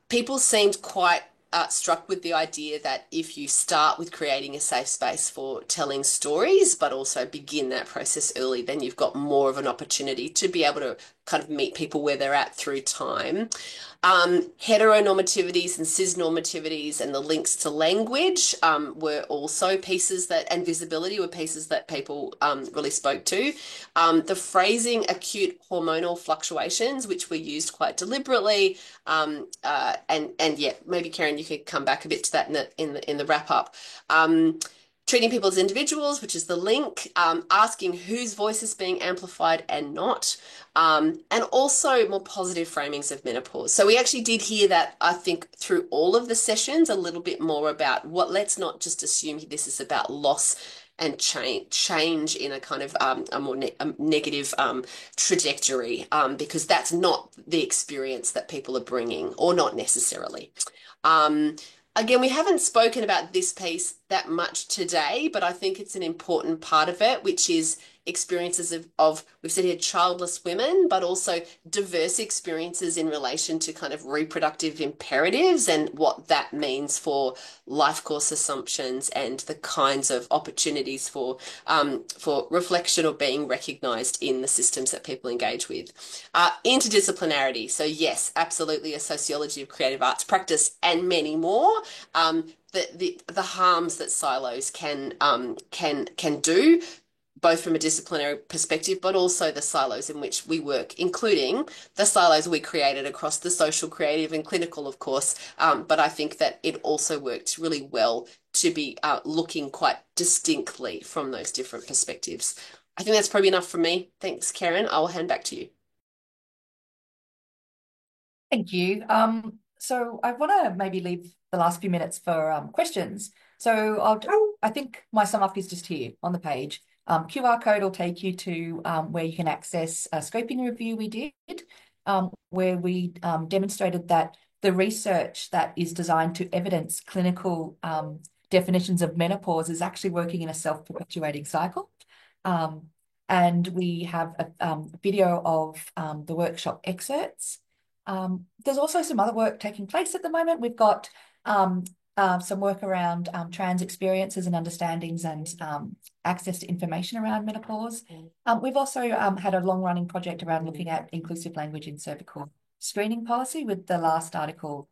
People seemed quite struck with the idea that if you start with creating a safe space for telling stories, but also begin that process early, then you've got more of an opportunity to be able to kind of meet people where they're at through time. Heteronormativities and cisnormativities and the links to language were also pieces and visibility were pieces that people really spoke to. The phrasing acute hormonal fluctuations, which were used quite deliberately, and yeah, maybe Karen, you could come back a bit to that in the wrap up. Treating people as individuals, which is the link, asking whose voice is being amplified and not, and also more positive framings of menopause. So we actually did hear that, I think, through all of the sessions, a little bit more about let's not just assume this is about loss and change in a kind of a more negative trajectory, because that's not the experience that people are bringing, or not necessarily. Again, we haven't spoken about this piece that much today, but I think it's an important part of it, which is experiences of we've said here, childless women, but also diverse experiences in relation to kind of reproductive imperatives and what that means for life course assumptions and the kinds of opportunities for reflection or being recognized in the systems that people engage with. Interdisciplinarity. So yes, absolutely a sociology of creative arts practice and many more. The harms that silos can do, both from a disciplinary perspective, but also the silos in which we work, including the silos we created across the social, creative, and clinical, of course. But I think that it also worked really well to be looking quite distinctly from those different perspectives. I think that's probably enough from me. Thanks, Karen. I'll hand back to you. Thank you. So I want to maybe leave the last few minutes for questions. So I think my sum up is just here on the page. QR code will take you to where you can access a scoping review we did, where we demonstrated that the research that is designed to evidence clinical definitions of menopause is actually working in a self-perpetuating cycle. And we have a video of the workshop excerpts. There's also some other work taking place at the moment. We've got some work around trans experiences and understandings and access to information around menopause. We've also had a long-running project around looking at inclusive language in cervical screening policy, with the last article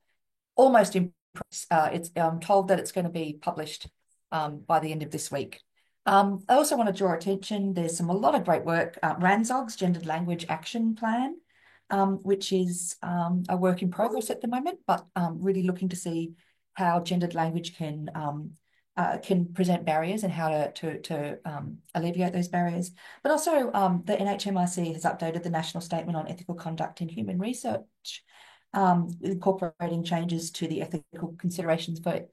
almost in press. I'm told that it's going to be published by the end of this week. I also want to draw attention, there's a lot of great work, RANZOG's Gendered Language Action Plan, which is a work in progress at the moment, but really looking to see how gendered language can present barriers and how to alleviate those barriers. But also the NHMRC has updated the National Statement on Ethical Conduct in Human Research, incorporating changes to the ethical considerations for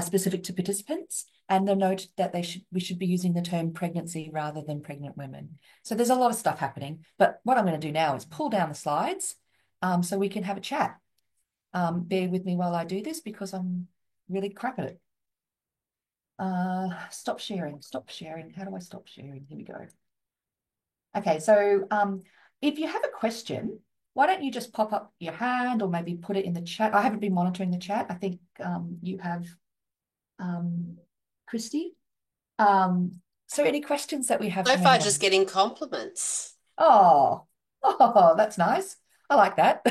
specific to participants, and they note that we should be using the term pregnancy rather than pregnant women. So there's a lot of stuff happening, but what I'm going to do now is pull down the slides so we can have a chat. Bear with me while I do this because I'm really crap at it. Stop sharing, stop sharing. How do I stop sharing? Here we go. Okay, so if you have a question, why don't you just pop up your hand or maybe put it in the chat? I haven't been monitoring the chat. I think you have, Christy. So any questions that we have So from far, anyone? just getting compliments. Oh, that's nice. I like that.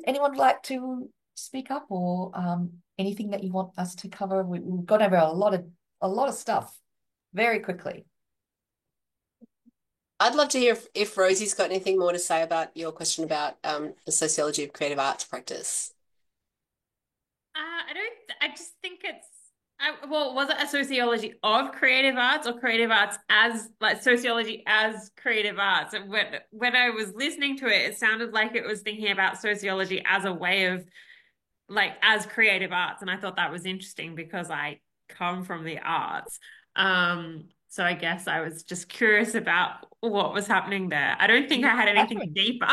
Anyone like to speak up, or anything that you want us to cover? We've gone over a lot of stuff very quickly. I'd love to hear if Rosie's got anything more to say about your question about the sociology of creative arts practice. I don't. I just think it's. Well, was it a sociology of creative arts or creative arts as like sociology as creative arts? And when I was listening to it, it sounded like it was thinking about sociology as a way of like as creative arts, and I thought that was interesting because I come from the arts. So I guess I was just curious about what was happening there. I don't think I had anything deeper.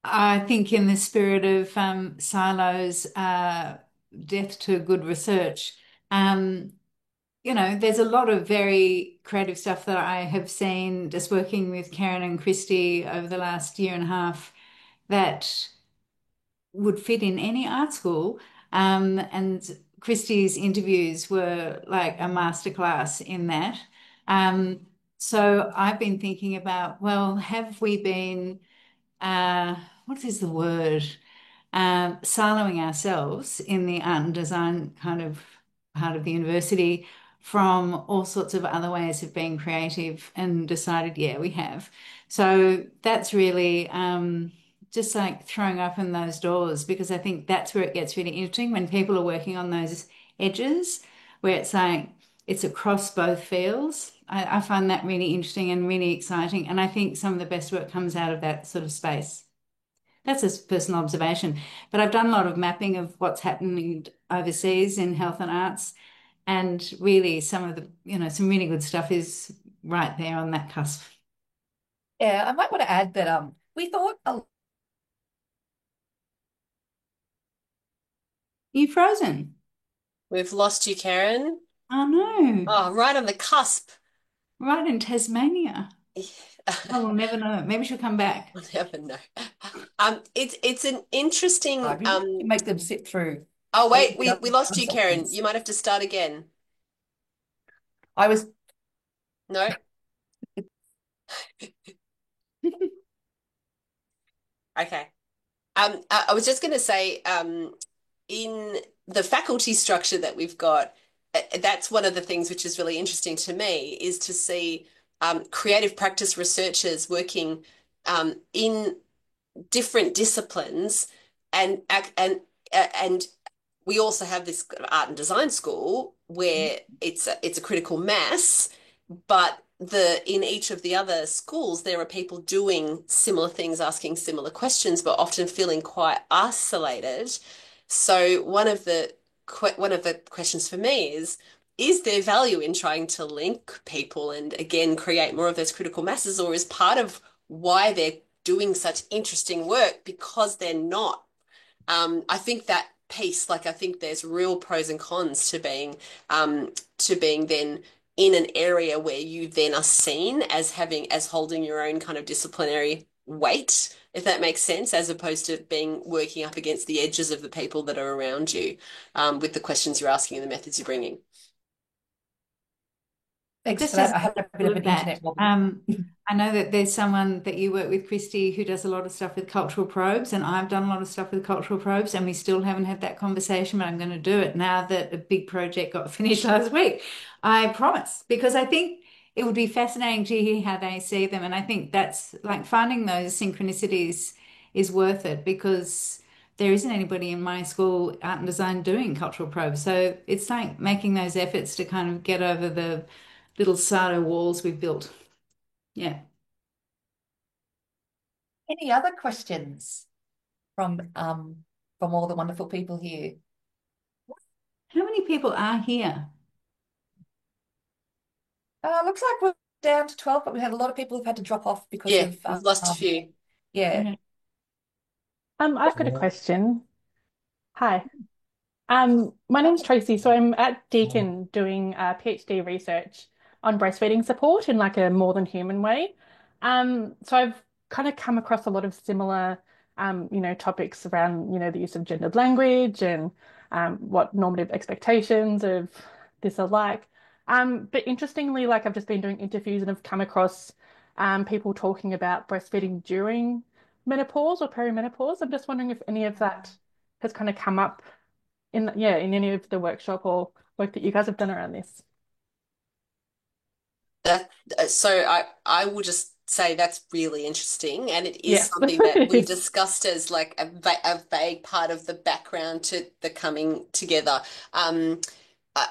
I think in the spirit of Silo's death to good research, there's a lot of very creative stuff that I have seen just working with Karen and Christy over the last year and a half that would fit in any art school. And Christy's interviews were like a masterclass in that. So I've been thinking about, well, have we been what is the word? Siloing ourselves in the art and design kind of part of the university from all sorts of other ways of being creative, and decided, yeah, we have. So that's really just like throwing open those doors, because I think that's where it gets really interesting when people are working on those edges where it's like it's across both fields. I find that really interesting and really exciting. And I think some of the best work comes out of that sort of space. That's a personal observation. But I've done a lot of mapping of what's happening overseas in health and arts. And really some of the, some really good stuff is right there on that cusp. Yeah, I might want to add that we thought You frozen? We've lost you, Karen. Oh no. Oh, right on the cusp. Right in Tasmania. Oh, we'll never know. Maybe she'll come back. We'll never know. It's an interesting make them sit through. Oh wait, we lost you, Karen. You might have to start again. I was No. Okay. I was just going to say, in the faculty structure that we've got, that's one of the things which is really interesting to me, is to see creative practice researchers working in different disciplines, and we also have this art and design school where it's a critical mass, but in each of the other schools there are people doing similar things, asking similar questions, but often feeling quite isolated. So one of the one of the questions for me is there value in trying to link people and again create more of those critical masses, or is part of why they're doing such interesting work because they're not? I think that piece, like I think there's real pros and cons to being then in an area where you then are seen as having as holding your own kind of disciplinary weight, if that makes sense, as opposed to being working up against the edges of the people that are around you, with the questions you're asking and the methods you're bringing. Thanks Just for that. as I had a bit of an that, internet wobble. I know that there's someone that you work with, Christy, who does a lot of stuff with cultural probes, and I've done a lot of stuff with cultural probes, and we still haven't had that conversation, but I'm going to do it now that a big project got finished last week. I promise, because I think it would be fascinating to hear how they see them, and I think that's like finding those synchronicities is worth it because there isn't anybody in my school, art and design, doing cultural probes. So it's like making those efforts to kind of get over the little Sado walls we've built. Yeah. Any other questions from all the wonderful people here? How many people are here? Looks like we're down to 12, but we had a lot of people who've had to drop off because Yeah, of we've lost a few. yeah. Okay. I've got a question. Hi. My name's Tracy. So I'm at Deakin doing PhD research on breastfeeding support in like a more than human way. So I've kind of come across a lot of similar, topics around, the use of gendered language and what normative expectations of this are like. But interestingly, like I've just been doing interviews and have come across people talking about breastfeeding during menopause or perimenopause. I'm just wondering if any of that has kind of come up in any of the workshop or work that you guys have done around this. That so I will just say that's really interesting, and it is Yeah. something that we discussed as like a vague part of the background to the coming together.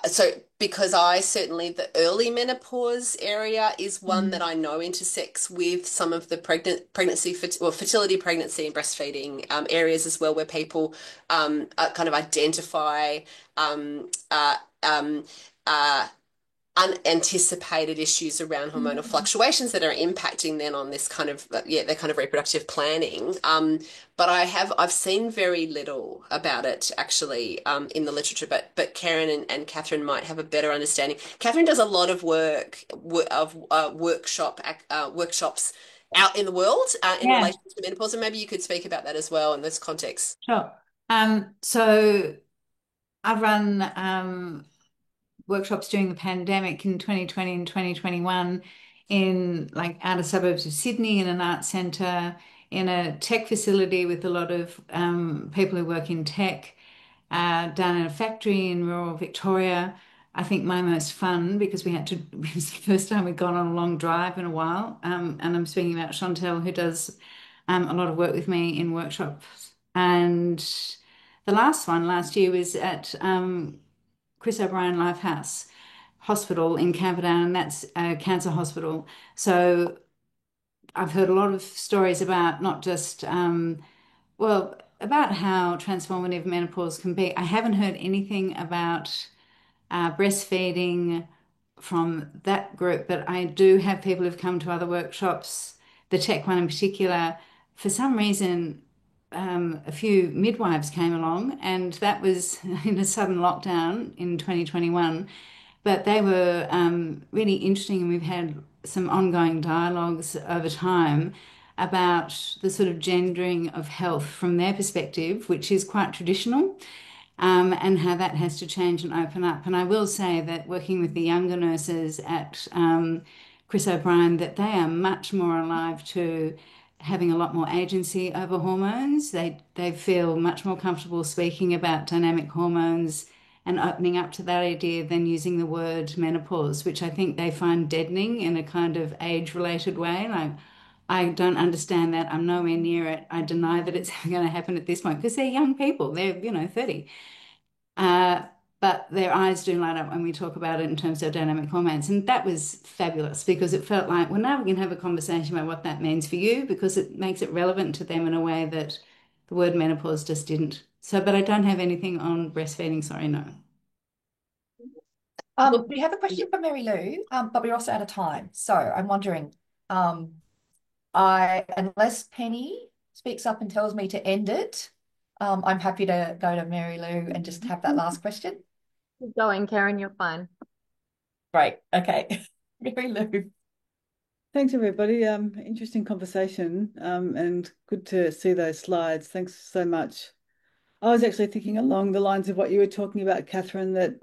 So because I certainly the early menopause area is one that I know intersects with some of the pregnancy or fertility, pregnancy, and breastfeeding areas as well, where people kind of identify um, uh, um, uh, unanticipated issues around hormonal fluctuations that are impacting then on this kind of their kind of reproductive planning. But I've seen very little about it actually in the literature. But Karen and Catherine might have a better understanding. Catherine does a lot of work of workshops out in the world in Yeah, relation to menopause, and maybe you could speak about that as well in this context. sure. So I've run workshops during the pandemic in 2020 and 2021 in like outer suburbs of Sydney in an art centre, in a tech facility with a lot of people who work in tech, down in a factory in rural Victoria. I think my most fun because it was the first time we'd gone on a long drive in a while. And I'm speaking about Chantel, who does a lot of work with me in workshops. And the last one last year was at Chris O'Brien Lifehouse Hospital in Camperdown, and that's a cancer hospital. So I've heard a lot of stories about not just, about how transformative menopause can be. I haven't heard anything about breastfeeding from that group, but I do have people who've come to other workshops, the tech one in particular. For some reason, a few midwives came along, and that was in a sudden lockdown in 2021. But they were really interesting, and we've had some ongoing dialogues over time about the sort of gendering of health from their perspective, which is quite traditional, and how that has to change and open up. And I will say that working with the younger nurses at Chris O'Brien, that they are much more alive to having a lot more agency over hormones. They feel much more comfortable speaking about dynamic hormones and opening up to that idea than using the word menopause, which I think they find deadening in a kind of age-related way. Like, I don't understand that. I'm nowhere near it. I deny that it's going to happen at this point because they're young people. They're, 30. But their eyes do light up when we talk about it in terms of dynamic hormones. And that was fabulous because it felt like, well, now we can have a conversation about what that means for you because it makes it relevant to them in a way that the word menopause just didn't. So, but I don't have anything on breastfeeding. Sorry, no. Look, We have a question from Mary Lou, but we're also out of time. So I'm wondering, um, unless Penny speaks up and tells me to end it, I'm happy to go to Mary Lou and just have that last question. Keep going, Karen, you're fine. Great. Okay. Mary Lou. Thanks, everybody. Interesting conversation, and good to see those slides. Thanks so much. I was actually thinking along the lines of what you were talking about, Catherine, that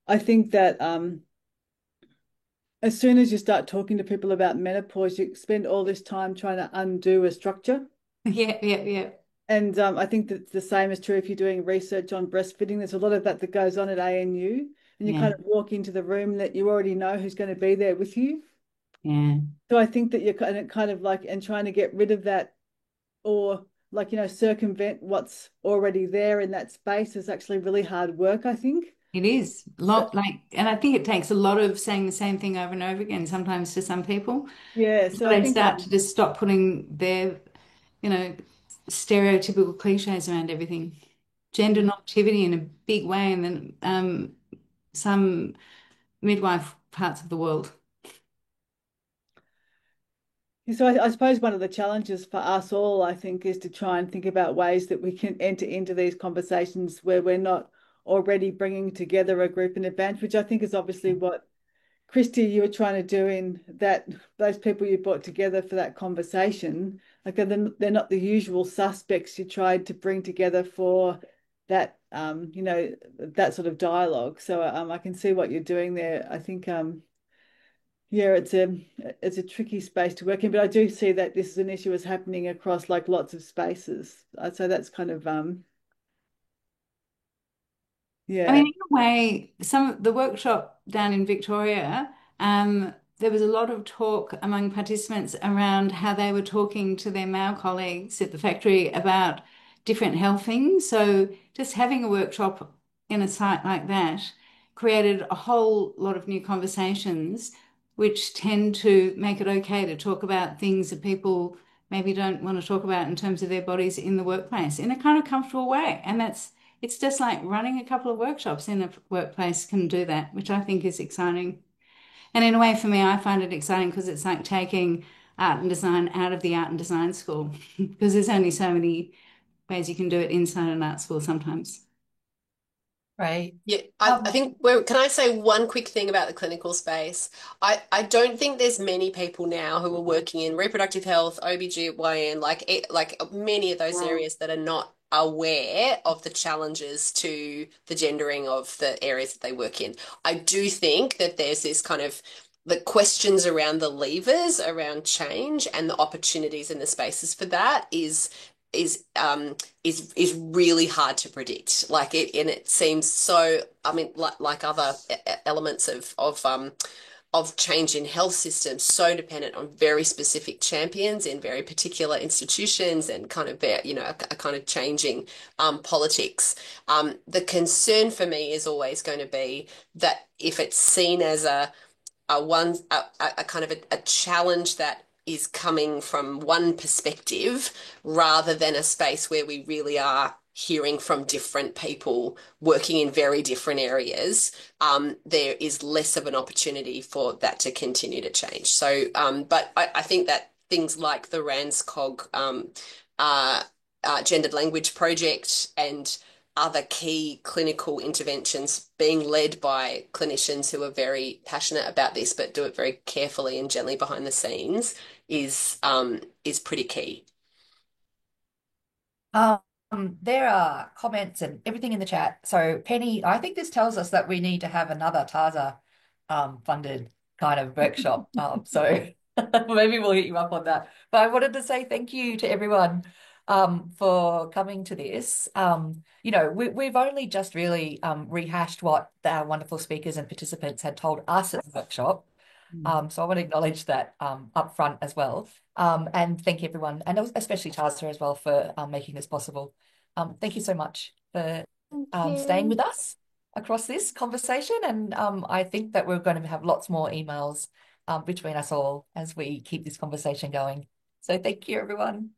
I think that as soon as you start talking to people about menopause, you spend all this time trying to undo a structure. Yeah. And I think that the same is true if you're doing research on breastfeeding. There's a lot of that that goes on at ANU, and you Yeah. kind of walk into the room that you already know who's going to be there with you. Yeah. So I think that you're kind of like, and trying to get rid of that, or like, circumvent what's already there in that space is actually really hard work, I think. It is and I think it takes a lot of saying the same thing over and over again, sometimes to some people. Yeah, So so I they think start to just stop putting their, stereotypical cliches around everything. Gender normativity in a big way, and then some midwife parts of the world. so I suppose one of the challenges for us all, I think, is to try and think about ways that we can enter into these conversations where we're not already bringing together a group in advance, which I think is obviously what Christy, you were trying to do in that those people you brought together for that conversation, like they're not the usual suspects you tried to bring together for that, that sort of dialogue. So I can see what you're doing there. I think yeah, it's a tricky space to work in, but I do see that this is an issue that's happening across like lots of spaces. So that's kind of I yeah. mean, in a way, the workshop down in Victoria, there was a lot of talk among participants around how they were talking to their male colleagues at the factory about different health things. So just having a workshop in a site like that created a whole lot of new conversations, which tend to make it okay to talk about things that people maybe don't want to talk about in terms of their bodies in the workplace in a kind of comfortable way. And it's just like running a couple of workshops in a workplace can do that, which I think is exciting. And in a way, for me, I find it exciting because it's like taking art and design out of the art and design school because there's only so many ways you can do it inside an art school sometimes. Right. Yeah, I think can I say one quick thing about the clinical space? I don't think there's many people now who are working in reproductive health, OBGYN, like many of those areas that are not aware of the challenges to the gendering of the areas that they work in. I do think that there's this kind of the questions around the levers around change and the opportunities and the spaces for that is is really hard to predict. Like and it seems so. I mean, like other elements of change in health systems, so dependent on very specific champions in very particular institutions and kind of a kind of changing politics. The concern for me is always going to be that if it's seen as a kind of a challenge that is coming from one perspective rather than a space where we really are hearing from different people working in very different areas, there is less of an opportunity for that to continue to change. So, but I think that things like the RANZCOG gendered language project and other key clinical interventions being led by clinicians who are very passionate about this, but do it very carefully and gently behind the scenes is pretty key. There are comments and everything in the chat. So Penny, I think this tells us that we need to have another TASA funded kind of workshop. So maybe we'll hit you up on that. But I wanted to say thank you to everyone for coming to this. We've only just really rehashed what our wonderful speakers and participants had told us at the workshop. So I want to acknowledge that up front as well. And thank everyone, and especially Tazza as well for making this possible. Thank you so much for staying with us across this conversation. And I think that we're going to have lots more emails between us all as we keep this conversation going. So thank you, everyone.